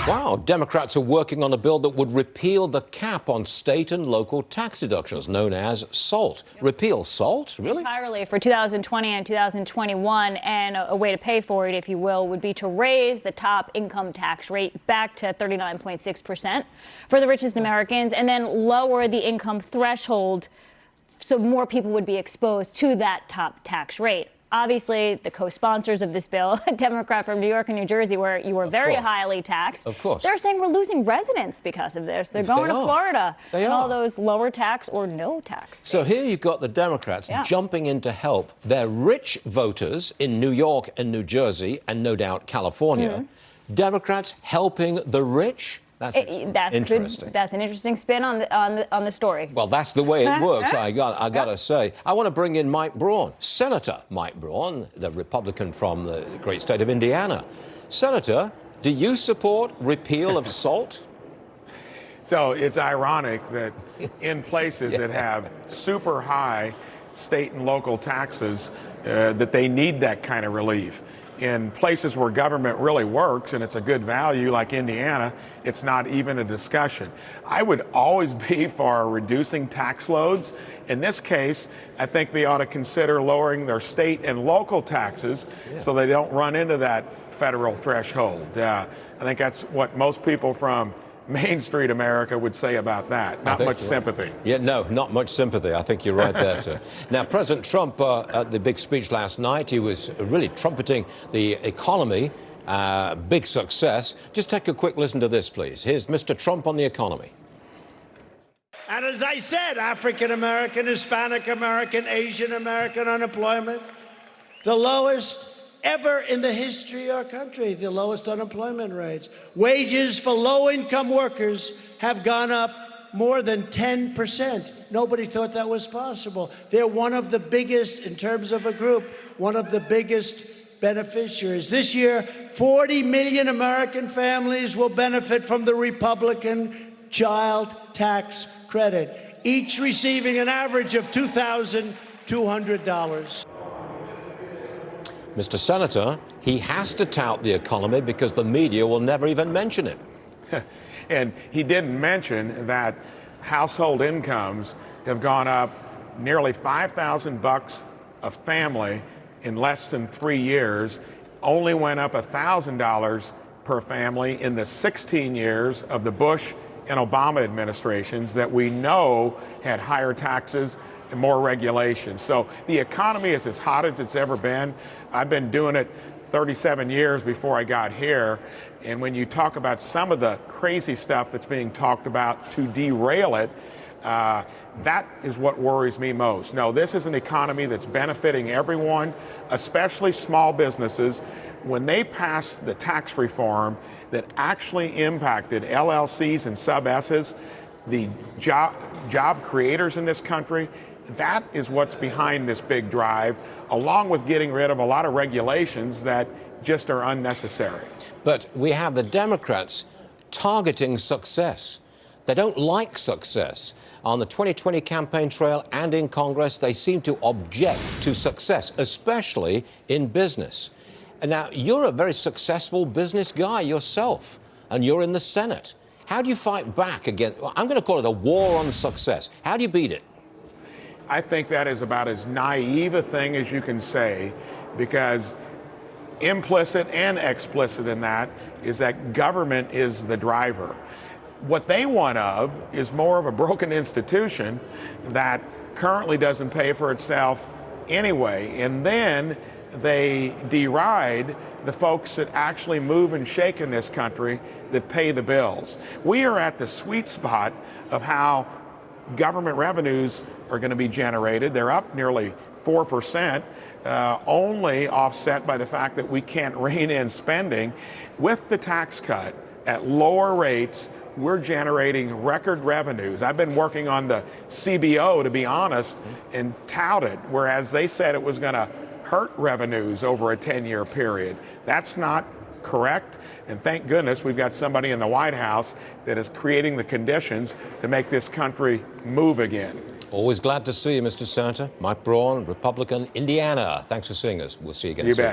Wow, Democrats are working on a bill that would repeal the cap on state and local tax deductions, known as SALT. Repeal SALT? Really? Entirely for 2020 and 2021, and a way to pay for it, if you will, would be to raise the top income tax rate back to 39.6% for the richest Americans, and then lower the income threshold so more people would be exposed to that top tax rate. Obviously, the co-sponsors of this bill, a Democrat from New York and New Jersey, where you were very highly taxed. Of course. They're saying we're losing residents because of this. They're going to Florida. And all those lower tax or no tax states. So here you've got the Democrats jumping in to help their rich voters in New York and New Jersey, and no doubt California. Democrats helping the rich? That's interesting. That's an interesting spin on the story. Well, that's the way it works, I gotta say. I want to bring in Mike Braun, Senator Mike Braun, the Republican from the great state of Indiana. Senator, do you support repeal of SALT? So it's ironic that in places that have super high state and local taxes, that they need that kind of relief. In places where government really works and it's a good value, like Indiana, it's not even a discussion. I would always be for reducing tax loads. In this case, I think they ought to consider lowering their state and local taxes so they don't run into that federal threshold. I think that's what most people from Main Street America would say about that. Not much sympathy. Yeah, no, not much sympathy. I think you're right there, sir. Now, President Trump, at the big speech last night, he was really trumpeting the economy. Big success. Just take a quick listen to this, please. Here's Mr. Trump on the economy. And as I said, African American, Hispanic American, Asian American unemployment, the lowest ever in the history of our country, the lowest unemployment rates. Wages for low-income workers have gone up more than 10%. Nobody thought that was possible. They're one of the biggest, in terms of a group, one of the biggest beneficiaries. This year, 40 million American families will benefit from the Republican child tax credit, each receiving an average of $2,200. Mr. Senator, he has to tout the economy because the media will never even mention it. And he didn't mention that household incomes have gone up nearly $5,000 a family in less than 3 years, only went up $1,000 per family in the 16 years of the Bush and Obama administrations that we know had higher taxes and more regulation. So the economy is as hot as it's ever been. I've been doing it 37 years before I got here. And when you talk about some of the crazy stuff that's being talked about to derail it, that is what worries me most. No, this is an economy that's benefiting everyone, especially small businesses. When they passed the tax reform that actually impacted LLCs and sub-S's, the job creators in this country, that is what's behind this big drive, along with getting rid of a lot of regulations that just are unnecessary. But we have the Democrats targeting success. They don't like success. On the 2020 campaign trail and in Congress, they seem to object to success, especially in business. And now, you're a very successful business guy yourself, and you're in the Senate. How do you fight back against, I'm going to call it a war on success. How do you beat it? I think that is about as naive a thing as you can say, because implicit and explicit in that is that government is the driver. What they want of is more of a broken institution that currently doesn't pay for itself anyway. And then they deride the folks that actually move and shake in this country that pay the bills. We are at the sweet spot of how government revenues are going to be generated. They're up nearly 4%, only offset by the fact that we can't rein in spending. With the tax cut at lower rates, we're generating record revenues. I've been working on the CBO, to be honest, and touted, whereas they said it was going to hurt revenues over a 10-year period. That's not correct, and thank goodness we've got somebody in the White House that is creating the conditions to make this country move again. Always glad to see you, Mr. Senator. Mike Braun, Republican, Indiana. Thanks for seeing us. We'll see you again soon. You bet.